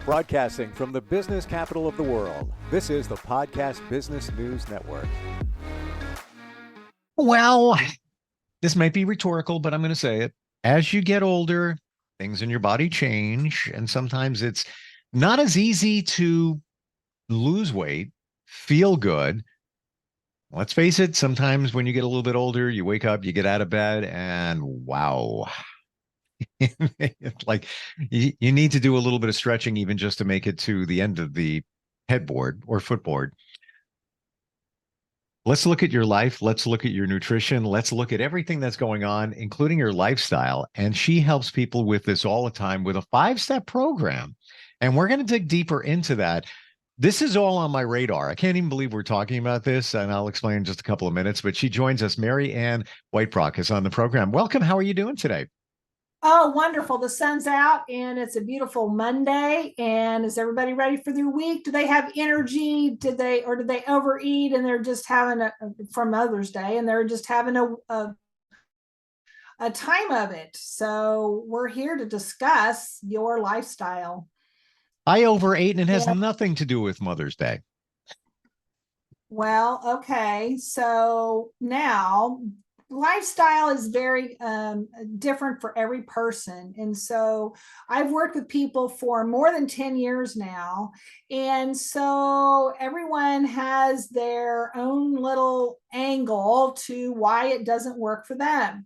Broadcasting from the business capital of the world, this is the Podcast Business News Network. Well, this might be rhetorical, but I'm going to say it. As you get older, things in your body change, and sometimes it's not as easy to lose weight, feel good. Let's face it, sometimes when you get a little bit older, you wake up, you get out of bed, and wow. It's like you need to do a little bit of stretching even just to make it to the end of the headboard or footboard. Let's look at your life. Let's look at your nutrition. Let's look at everything that's going on, including your lifestyle. And she helps people with this all the time with a 5-step program. And we're going to dig deeper into that. This is all on my radar. I can't even believe we're talking about this, and I'll explain in just a couple of minutes. But she joins us. Mary Ann Wietbrock is on the program. Welcome. How are you doing today? Oh, wonderful. The sun's out and it's a beautiful Monday. And is everybody ready for their week? Do they have energy? Did they overeat and they're just having from Mother's Day and they're just having a time of it? So we're here to discuss your lifestyle. I overate, and it has nothing to do with Mother's Day. Well, okay. So now lifestyle is very different for every person. And so I've worked with people for more than 10 years now. And so everyone has their own little angle to why it doesn't work for them.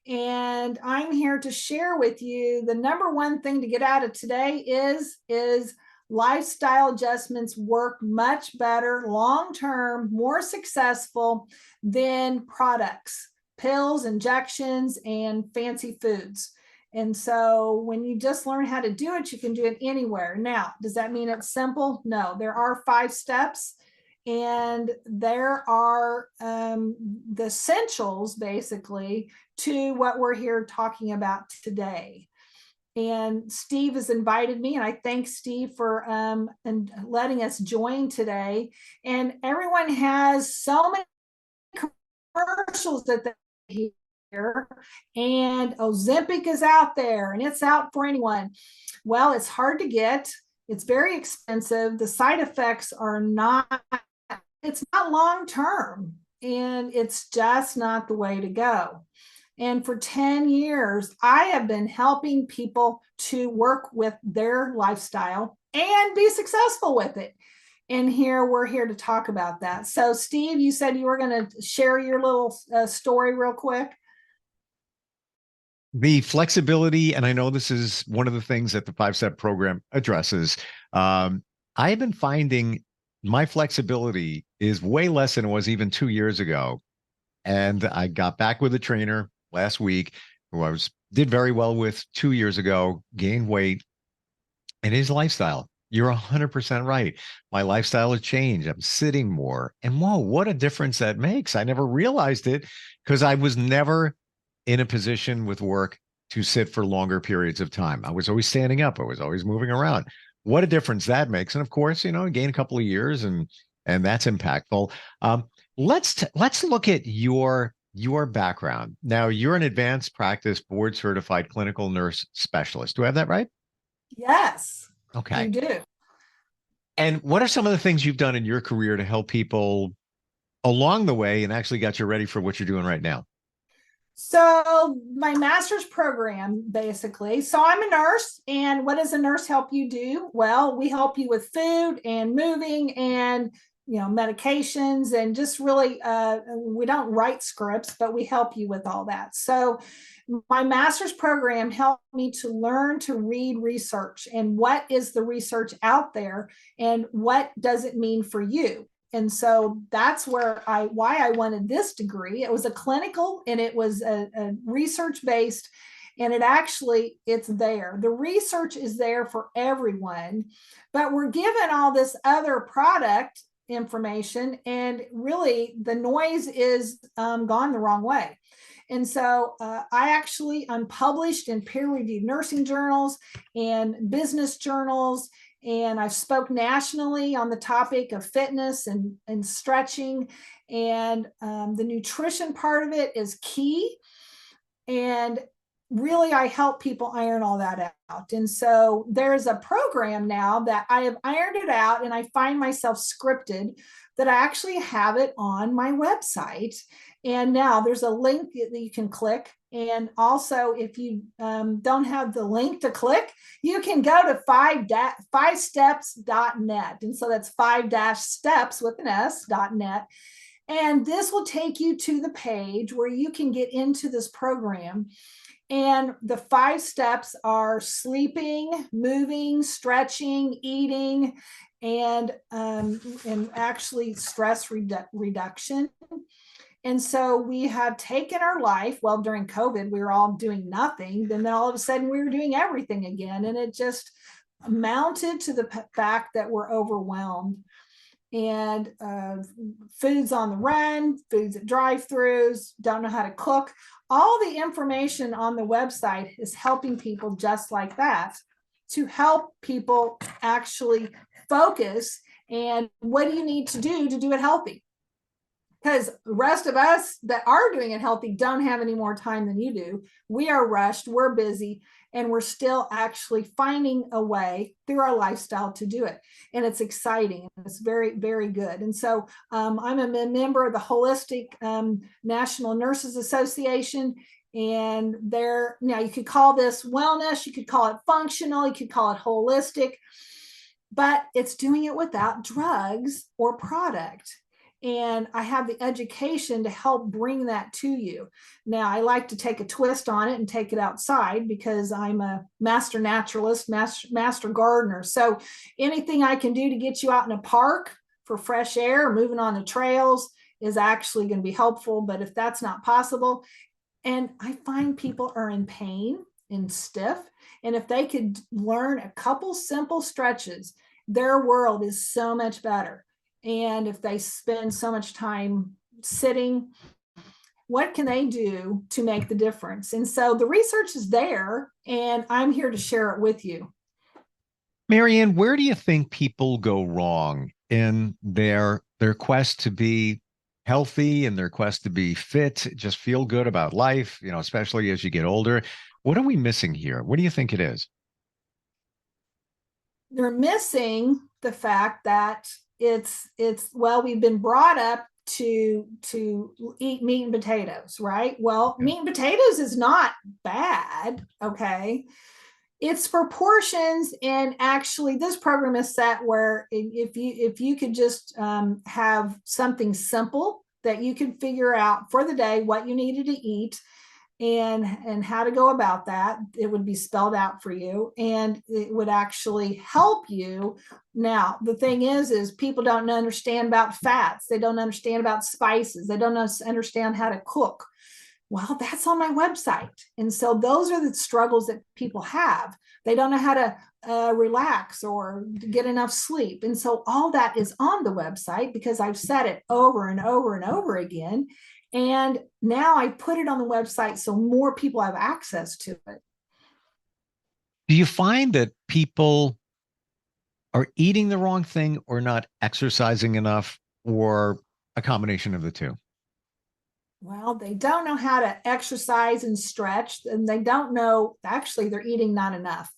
And I'm here to share with you the number one thing to get out of today is lifestyle adjustments work much better long-term, more successful than products, pills, injections, and fancy foods. And so when you just learn how to do it, you can do it anywhere. Now, does that mean it's simple? No, there are 5 steps. And there are the essentials, basically, to what we're here talking about today. And Steve has invited me, and I thank Steve for and letting us join today. And everyone has so many commercials that they hear, and Ozempic is out there, and it's out for anyone. Well, it's hard to get. It's very expensive. The side effects are not. It's not long term, and it's just not the way to go. And for 10 years, I have been helping people to work with their lifestyle and be successful with it. And we're here to talk about that. So, Steve, you said you were going to share your little story real quick. The flexibility, and I know this is one of the things that the 5-step program addresses. I have been finding my flexibility is way less than it was even 2 years ago. And I got back with a trainer last week who did very well with 2 years ago, gained weight, and his lifestyle. You're 100% right. My lifestyle has changed. I'm sitting more. And whoa, what a difference that makes. I never realized it because I was never in a position with work to sit for longer periods of time. I was always standing up. I was always moving around. What a difference that makes. And of course, gain a couple of years and that's impactful. Let's look at your background. Now, you're an advanced practice board certified clinical nurse specialist. Do I have that right? Yes. Okay. You do. And what are some of the things you've done in your career to help people along the way and actually got you ready for what you're doing right now? So my master's program, basically. So I'm a nurse, and what does a nurse help you do? Well, we help you with food and moving and medications, and just really we don't write scripts, but we help you with all that. So my master's program helped me to learn to read research and what is the research out there and what does it mean for you. And so that's why I wanted this degree. It was a clinical, and it was a research based, and it's there. The research is there for everyone, but we're given all this other product information, and really the noise is gone the wrong way. And so I'm published in peer-reviewed nursing journals and business journals, and I've spoke nationally on the topic of fitness and stretching, and the nutrition part of it is key. And really, I help people iron all that out. And so there's a program now that I have ironed it out, and I find myself scripted that I actually have it on my website. And now there's a link that you can click. And also, if you don't have the link to click, you can go to 5steps.net. And so that's 5-steps with an S.net. And this will take you to the page where you can get into this program. And the 5 steps are sleeping, moving, stretching, eating, and actually stress reduction. And so we have taken our life. Well, during COVID, we were all doing nothing. Then all of a sudden, we were doing everything again, and it just amounted to the fact that we're overwhelmed. And foods on the run, foods at drive-throughs, don't know how to cook. All the information on the website is helping people just like that, to help people actually focus. And what do you need to do it healthy? Because the rest of us that are doing it healthy don't have any more time than you do. We are rushed, we're busy, and we're still actually finding a way through our lifestyle to do it. And it's exciting. It's very, very good. And so I'm a member of the Holistic National Nurses Association. And there, now you could call this wellness, you could call it functional, you could call it holistic, but it's doing it without drugs or product. And I have the education to help bring that to you. Now, I like to take a twist on it and take it outside because I'm a master naturalist, master gardener. So anything I can do to get you out in a park for fresh air, moving on the trails, is actually going to be helpful. But if that's not possible, and I find people are in pain and stiff, and if they could learn a couple simple stretches, their world is so much better. And if they spend so much time sitting, what can they do to make the difference? And so the research is there, and I'm here to share it with you. Marianne, where do you think people go wrong in their quest to be healthy and their quest to be fit, just feel good about life, especially as you get older? What are we missing here? What do you think it is? They're missing the fact that it's well, we've been brought up to eat meat and potatoes, right? Well, meat and potatoes is not bad, okay? It's for portions. And actually this program is set where if you could just have something simple that you could figure out for the day what you needed to eat and how to go about that, it would be spelled out for you, and it would actually help you. Now, the thing is people don't understand about fats. They don't understand about spices. They don't understand how to cook. Well, that's on my website. And so those are the struggles that people have. They don't know how to relax or get enough sleep. And so all that is on the website because I've said it over and over and over again. And now I put it on the website so more people have access to it. Do you find that people are eating the wrong thing or not exercising enough, or a combination of the two? Well, they don't know how to exercise and stretch, and they don't know, actually, they're eating not enough.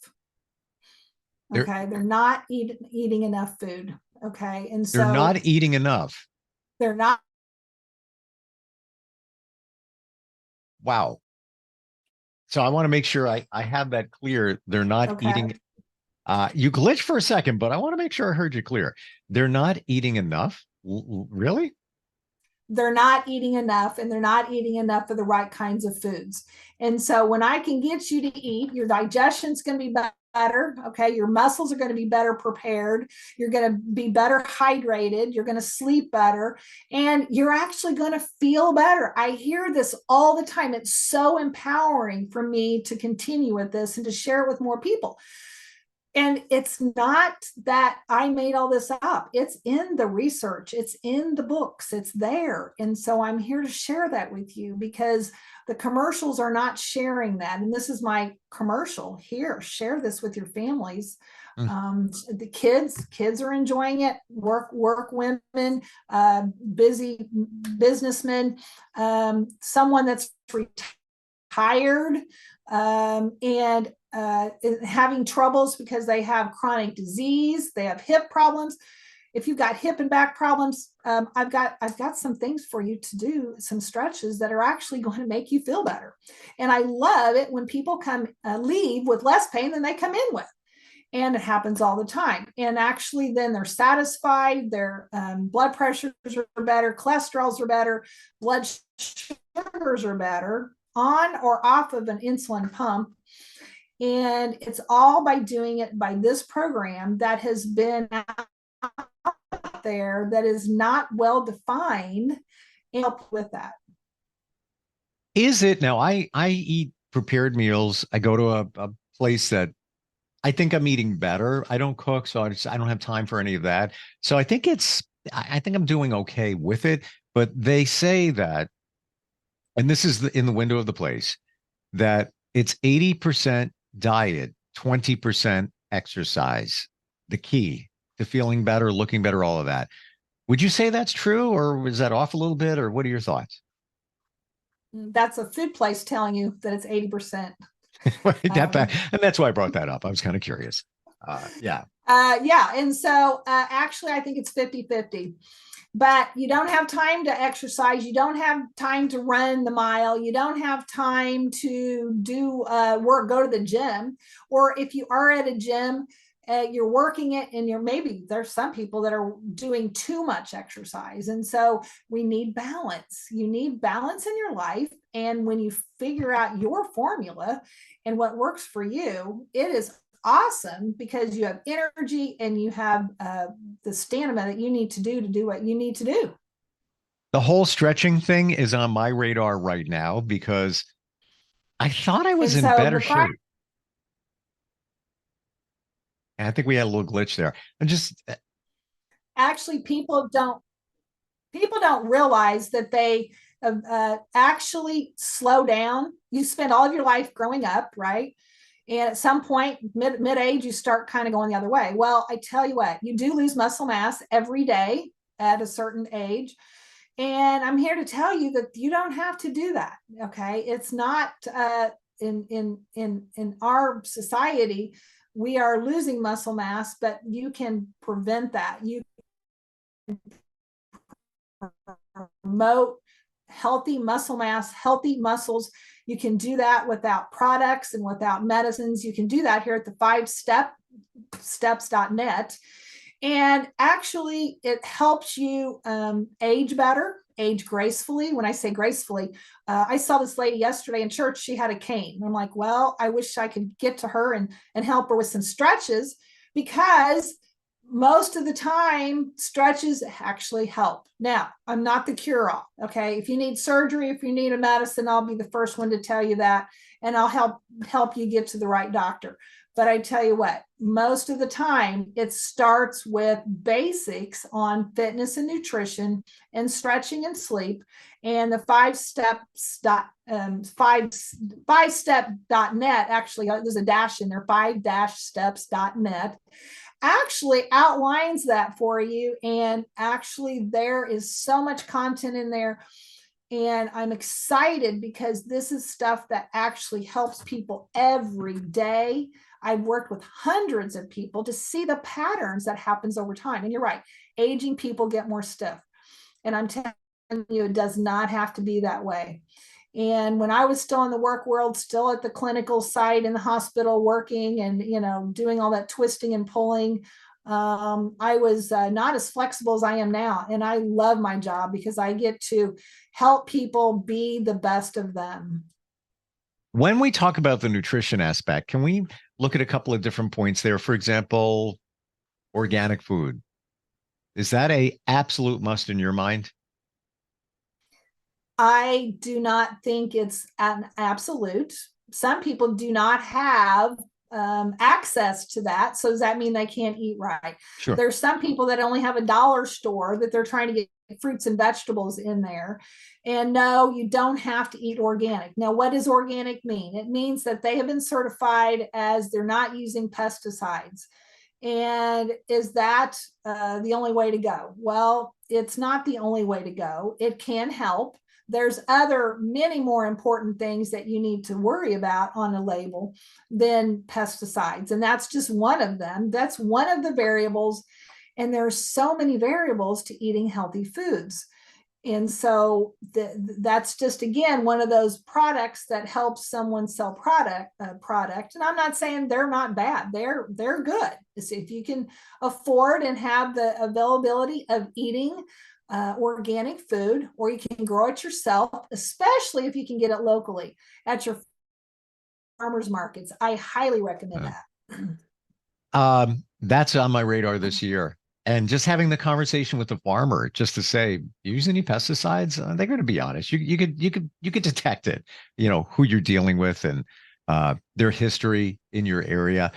Okay. They're not eating enough food. Okay. And so they're not eating enough. They're not. Wow. So I want to make sure I have that clear. They're not eating. You glitched for a second, but I want to make sure I heard you clear. They're not eating enough. Really? They're not eating enough, and they're not eating enough of the right kinds of foods. And so when I can get you to eat, your digestion's going to be better. Okay. Your muscles are going to be better prepared. You're going to be better hydrated. You're going to sleep better, and you're actually going to feel better. I hear this all the time. It's so empowering for me to continue with this and to share it with more people. And it's not that I made all this up. It's in the research. It's in the books. It's there. And so I'm here to share that with you because the commercials are not sharing that. And this is my commercial here. Share this with your families. The kids are enjoying it. Work women, busy businessmen, someone that's retired and having troubles because they have chronic disease, they have hip problems. If you've got hip and back problems, I've got some things for you to do, some stretches that are actually going to make you feel better. And I love it when people come leave with less pain than they come in with. And it happens all the time. And actually, then they're satisfied. Their blood pressures are better, cholesterols are better, blood sugars are better, on or off of an insulin pump. And it's all by doing it by this program that has been out there that is not well defined, and help with that. Is it now? I eat prepared meals. I go to a place that I think I'm eating better. I don't cook, so I don't have time for any of that. So I think I think I'm doing okay with it. But they say that, and this is in the window of the place, that it's 80% diet, 20% exercise, the key to feeling better, looking better, all of that. Would you say that's true, or is that off a little bit, or what are your thoughts? That's a food place telling you that it's 80%. And that's why I brought that up. I was kind of curious. Yeah. Yeah. And so actually, I think it's 50-50. But you don't have time to exercise. You don't have time to run the mile. You don't have time to do work, go to the gym. Or if you are at a gym, you're working it, and there's some people that are doing too much exercise. And so we need balance. You need balance in your life. And when you figure out your formula and what works for you, it is awesome because you have energy and you have the stamina that you need to do what you need to do. The whole stretching thing is on my radar right now because I thought I was And in so better shape. I think we had a little glitch there. And just actually, people don't realize that they actually slow down. You spend all of your life growing up, right? And at some point, mid-age, you start kind of going the other way. Well, I tell you what, you do lose muscle mass every day at a certain age. And I'm here to tell you that you don't have to do that. Okay. It's not in our society, we are losing muscle mass, but you can prevent that. You promote healthy muscle mass, healthy muscles. You can do that without products and without medicines. You can do that here at the 5steps.net. And actually, it helps you age better, age gracefully. When I say gracefully, I saw this lady yesterday in church. She had a cane. I'm like, well, I wish I could get to her and help her with some stretches, because most of the time stretches actually help. Now, I'm not the cure-all. Okay. If you need surgery, if you need a medicine, I'll be the first one to tell you that, and I'll help you get to the right doctor. But I tell you what, most of the time it starts with basics on fitness and nutrition and stretching and sleep. And the 5step.net, actually, there's a dash in there, 5-steps.net, actually outlines that for you. And actually, there is so much content in there. And I'm excited because this is stuff that actually helps people every day. I've worked with hundreds of people to see the patterns that happens over time. And you're right, aging people get more stiff. And I'm telling you, it does not have to be that way. And when I was still in the work world, still at the clinical site in the hospital working and, doing all that twisting and pulling, I was not as flexible as I am now. And I love my job because I get to help people be the best of them. when we talk about the nutrition aspect, can we look at a couple of different points there? For example, organic food. Is that a absolute must in your mind? I do not think it's an absolute. Some people do not have access to that. So does that mean they can't eat right? Sure. There's some people that only have a dollar store that they're trying to get fruits and vegetables in there. And no, you don't have to eat organic. Now, what does organic mean? It means that they have been certified as they're not using pesticides. And is that the only way to go? Well, it's not the only way to go. It can help. there's many more important things that you need to worry about on a label than pesticides. And that's just one of them. That's one of the variables. And there's so many variables to eating healthy foods. And so that's just, again, one of those products that helps someone sell product. And I'm not saying they're not bad. They're good. So if you can afford and have the availability of eating organic food, or you can grow it yourself, especially if you can get it locally at your farmers markets, I highly recommend that. That's on my radar this year. And just having the conversation with the farmer, just to say, use any pesticides? They're going to be honest. You could detect it. You know who you're dealing with and their history in your area.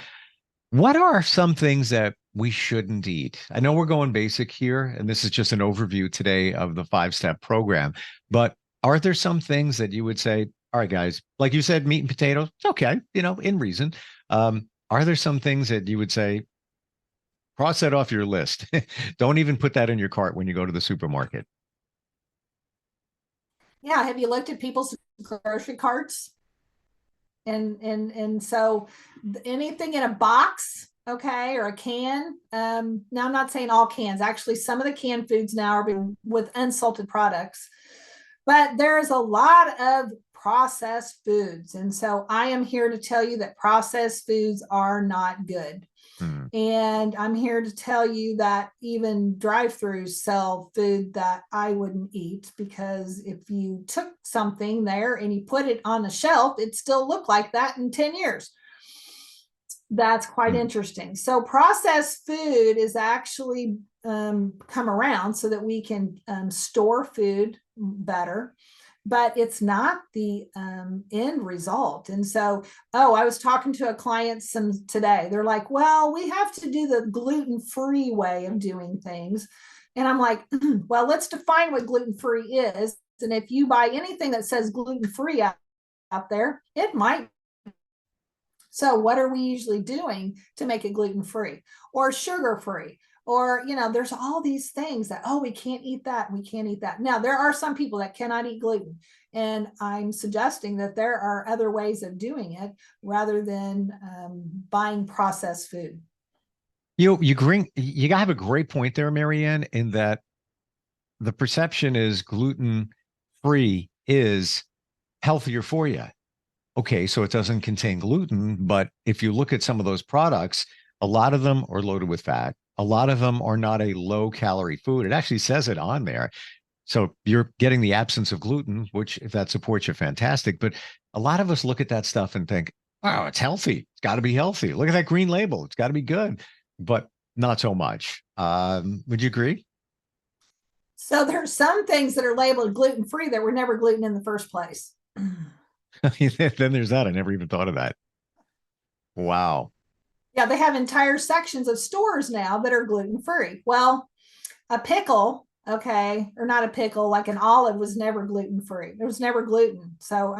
What are some things that we shouldn't eat? I know we're going basic here, and this is just an overview today of the 5-step program. But are there some things that you would say, all right, guys, like you said, meat and potatoes, it's okay, in reason. Are there some things that you would say, cross that off your list? Don't even put that in your cart when you go to the supermarket. Yeah. Have you looked at people's grocery carts? And so anything in a box, okay, or a can. Now I'm not saying all cans. Actually, some of the canned foods now are with unsalted products, but there's a lot of processed foods. And so I am here to tell you that processed foods are not good. And I'm here to tell you that even drive-throughs sell food that I wouldn't eat, because if you took something there and you put it on a shelf, it still looked like that in 10 years. That's quite interesting. So processed food is actually come around so that we can store food better, but it's not the end result. And so, I was talking to a client today. They're like, well, we have to do the gluten-free way of doing things. And I'm like, well, let's define what gluten-free is. And if you buy anything that says gluten-free out there, it might. So what are we usually doing to make it gluten-free or sugar-free? Or, there's all these things that, we can't eat that. We can't eat that. Now, there are some people that cannot eat gluten. And I'm suggesting that there are other ways of doing it rather than buying processed food. You have a great point there, Marianne, in that the perception is gluten-free is healthier for you. Okay, so it doesn't contain gluten, but if you look at some of those products, a lot of them are loaded with fat. A lot of them are not a low-calorie food. It actually says it on there. So you're getting the absence of gluten, which if that supports you, fantastic. But a lot of us look at that stuff and think, oh, it's healthy. It's got to be healthy. Look at that green label. It's got to be good, but not so much. Would you agree? So there's some things that are labeled gluten-free that were never gluten in the first place. Then there's that. I never even thought of that. Wow. Yeah, they have entire sections of stores now that are gluten-free. Well, a pickle, okay, or not a pickle, like an olive was never gluten-free. There was never gluten. So,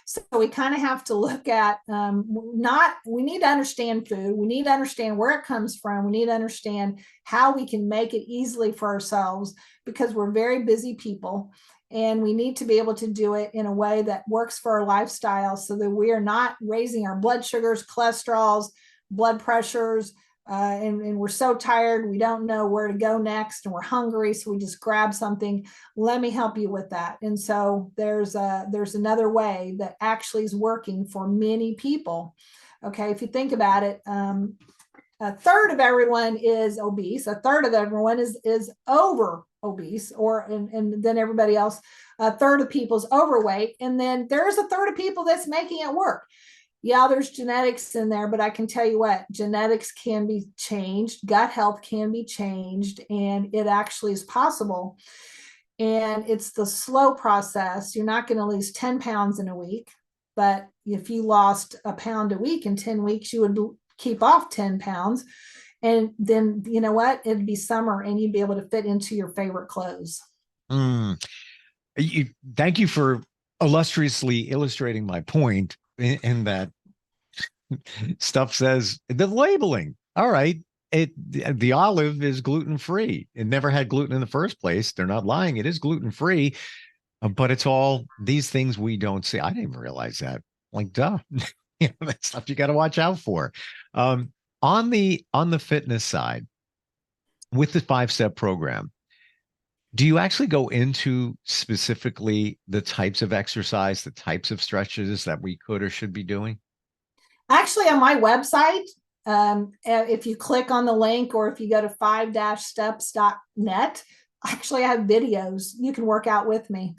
so we kind of have to look at, we need to understand food. We need to understand where it comes from. We need to understand how we can make it easily for ourselves, because we're very busy people. And we need to be able to do it in a way that works for our lifestyle so that we are not raising our blood sugars, cholesterols, blood pressures, and we're so tired, we don't know where to go next, and we're hungry, so we just grab something. Let me help you with that. And so there's another way that actually is working for many people. Okay, if you think about it, a third of everyone is obese. A third of everyone is over obese, and then everybody else, a third of people's overweight, and then there's a third of people that's making it work. Yeah, there's genetics in there, but I can tell you what, genetics can be changed, gut health can be changed, and it actually is possible. And it's the slow process. You're not going to lose 10 pounds in a week, but if you lost a pound a week in 10 weeks, you would keep off 10 pounds. And then, you know what? It'd be summer and you'd be able to fit into your favorite clothes. Thank you for illustriously illustrating my point in that stuff says the labeling. All right. The olive is gluten-free. It never had gluten in the first place. They're not lying. It is gluten-free. But it's all these things we don't see. I didn't even realize that. Like, duh, that's stuff you got to watch out for. Um, on the fitness side, with the 5-step program, do you actually go into specifically the types of exercise, the types of stretches that we could or should be doing? Actually, on my website, if you click on the link or if you go to 5-steps.net, actually I have videos. You can work out with me.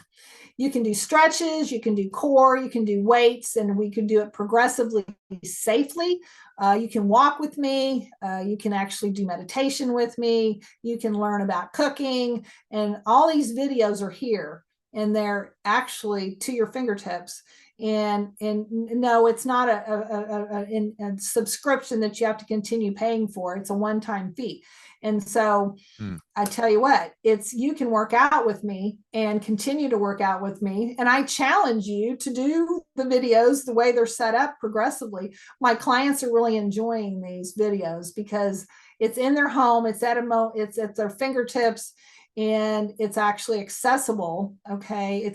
You can do stretches, you can do core, you can do weights, and we can do it progressively, safely. You can walk with me. You can actually do meditation with me. You can learn about cooking, and all these videos are here, and they're actually to your fingertips. And no, it's not a subscription that you have to continue paying for. It's a one-time fee. And so Hmm. I tell you what, it's you can work out with me and continue to work out with me. And I challenge you to do the videos the way they're set up progressively. My clients are really enjoying these videos because it's in their home, it's at their fingertips, and it's actually accessible. Okay.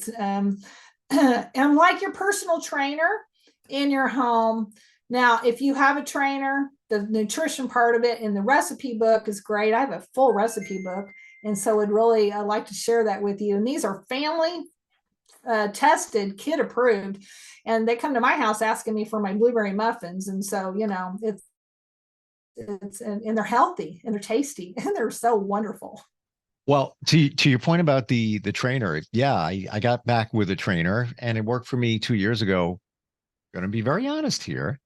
I'm like your personal trainer in your home. Now, if you have a trainer, the nutrition part of it and the recipe book is great. I have a full recipe book. And so I'd like to share that with you. And these are family tested, kid approved. And they come to my house asking me for my blueberry muffins. And so, and they're healthy and they're tasty and they're so wonderful. Well, to your point about the trainer, yeah, I got back with a trainer and it worked for me 2 years ago. Going to be very honest here.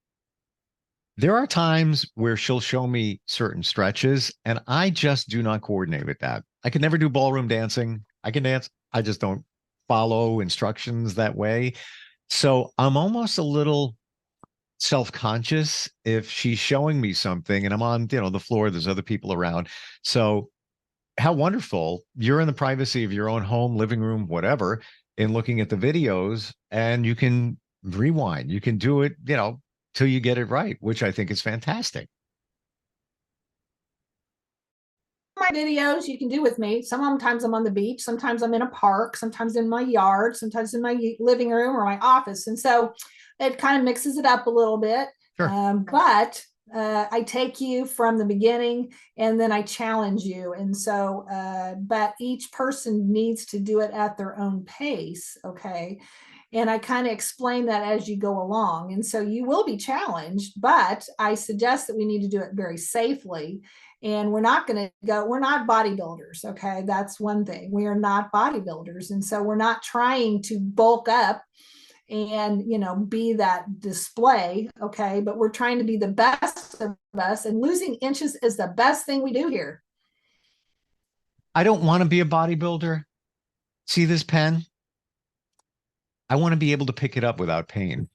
There are times where she'll show me certain stretches and I just do not coordinate with that. I can never do ballroom dancing. I can dance. I just don't follow instructions that way. So I'm almost a little self-conscious if she's showing me something and I'm on, the floor, there's other people around. So how wonderful you're in the privacy of your own home, living room, whatever, in looking at the videos and you can rewind. You can do it, till you get it right, which I think is fantastic. My videos you can do with me. Sometimes I'm on the beach, sometimes I'm in a park, sometimes in my yard, sometimes in my living room or my office. And so it kind of mixes it up a little bit. Sure. But I take you from the beginning and then I challenge you. And so, but each person needs to do it at their own pace. Okay. And I kind of explain that as you go along. And so you will be challenged, but I suggest that we need to do it very safely. And we're not bodybuilders. Okay. That's one thing. We are not bodybuilders. And so we're not trying to bulk up and be that display. Okay, but we're trying to be the best of us, and losing inches is the best thing we do here. I don't want to be a bodybuilder. See this pen? I want to be able to pick it up without pain.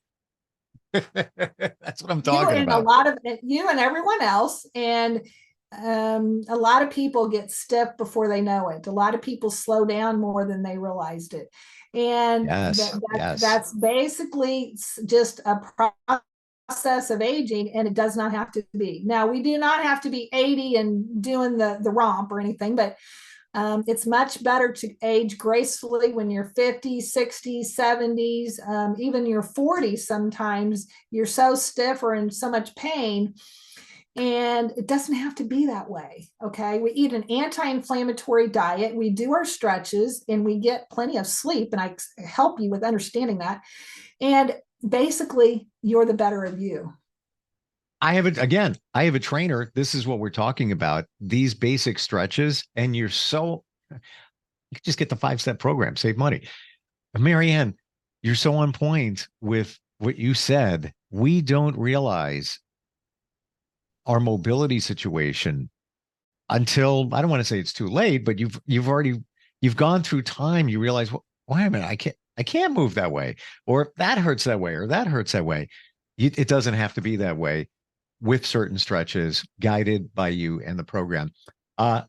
That's what I'm You talking and a about. lot of you and everyone else, and a lot of people get stiff before they know it. A lot of people slow down more than they realized it, and Yes, yes. that's basically just a process of aging, and it does not have to be. Now, we do not have to be 80 and doing the romp or anything, but it's much better to age gracefully when you're 50s, 60s, 70s, even your 40s. Sometimes you're so stiff or in so much pain. And it doesn't have to be that way. Okay. We eat an anti inflammatory diet. We do our stretches and we get plenty of sleep. And I help you with understanding that. And basically, you're the better of you. I have a trainer. This is what we're talking about. These basic stretches, and you can just get the 5-step program, save money. Marianne, you're so on point with what you said. We don't realize our mobility situation until I don't want to say it's too late, but you've gone through time. You realize, well, wait a minute, I can't move that way, or that hurts that way, or that hurts that way. It doesn't have to be that way with certain stretches guided by you and the program.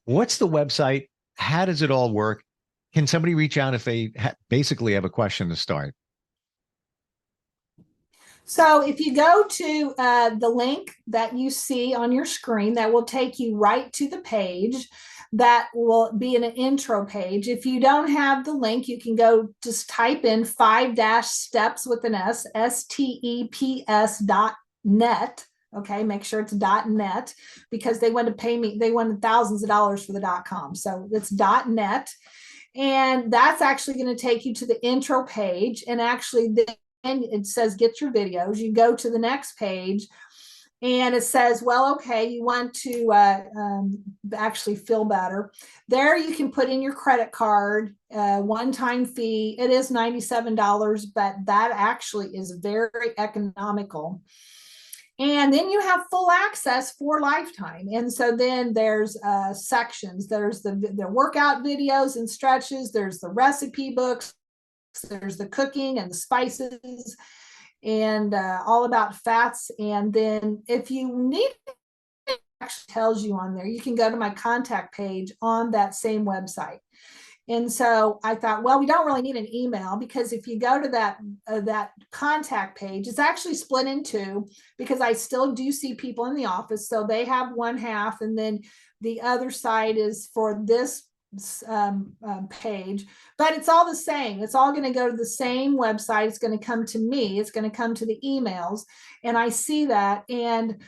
What's the website? How does it all work? Can somebody reach out if they basically have a question to start? So if you go to the link that you see on your screen, that will take you right to the page. that will be in an intro page. If you don't have the link, you can go just type in 5-steps with an STEPS.net. Okay, make sure it's .net, because they want to pay me. They wanted thousands of dollars for the .com. So it's .net. And that's actually going to take you to the intro page. And actually then it says, get your videos. You go to the next page and it says, well, okay, you want to actually feel better. There you can put in your credit card, one-time fee. It is $97, but that actually is very economical. And then you have full access for lifetime. And so then there's sections. There's the workout videos and stretches. There's the recipe books. There's the cooking and the spices and all about fats. And then if you need, it actually tells you on there, you can go to my contact page on that same website. And so I thought, well, we don't really need an email, because if you go to that contact page, it's actually split in two, because I still do see people in the office. So they have one half, and then the other side is for this page, but it's all the same. It's all going to go to the same website. It's going to come to me. It's going to come to the emails, and I see that. And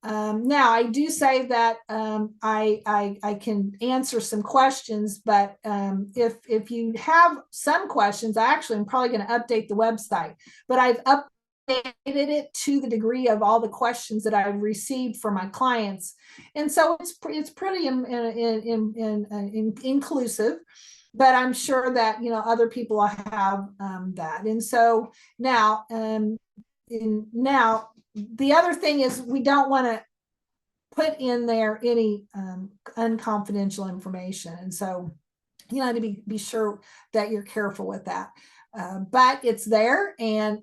now I do say that I can answer some questions, but if you have some questions, I actually am probably going to update the website, but I've updated it to the degree of all the questions that I've received from my clients. And so it's pretty inclusive, but I'm sure that, other people have that. And so now, the other thing is, we don't want to put in there any unconfidential information. And so, to be sure that you're careful with that. But it's there, and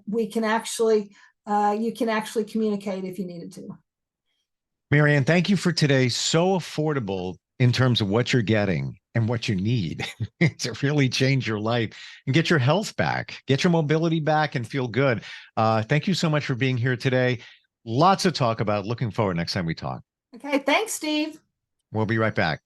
we can actually, you can actually communicate if you needed to. Marianne, thank you for today. So affordable in terms of what you're getting and what you need to really change your life and get your health back, get your mobility back, and feel good. Thank you so much for being here today. Lots to talk about. Looking forward next time we talk. Okay. Thanks, Steve. We'll be right back.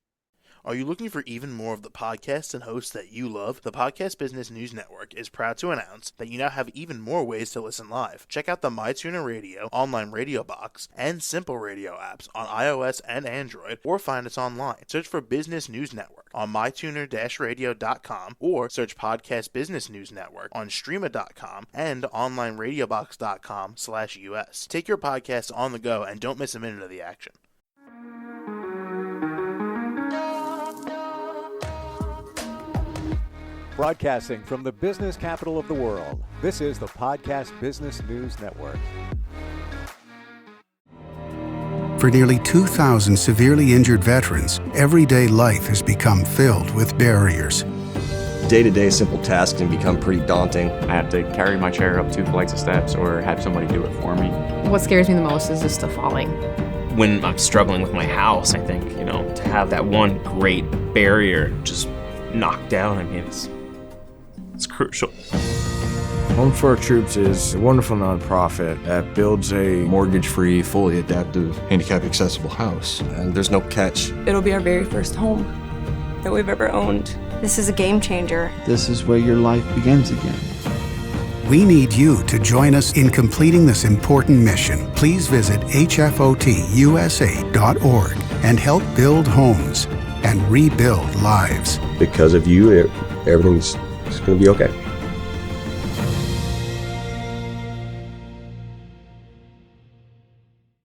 Are you looking for even more of the podcasts and hosts that you love? The Podcast Business News Network is proud to announce that you now have even more ways to listen live. Check out the MyTuner Radio, online radio box, and Simple Radio apps on iOS and Android, or find us online. Search for Business News Network on mytuner-radio.com, or search Podcast Business News Network on streama.com and onlineradiobox.com/US. Take your podcast on the go and don't miss a minute of the action. Broadcasting from the business capital of the world, this is the Podcast Business News Network. For nearly 2,000 severely injured veterans, everyday life has become filled with barriers. Day-to-day simple tasks can become pretty daunting. I have to carry my chair up 2 flights of steps or have somebody do it for me. What scares me the most is just the falling. When I'm struggling with my house, I think, to have that one great barrier just knocked down, it's crucial. Home for Our Troops is a wonderful nonprofit that builds a mortgage-free, fully adaptive, handicap-accessible house. And there's no catch. It'll be our very first home that we've ever owned. This is a game changer. This is where your life begins again. We need you to join us in completing this important mission. Please visit hfotusa.org and help build homes and rebuild lives. Because of you, everything's going to be okay.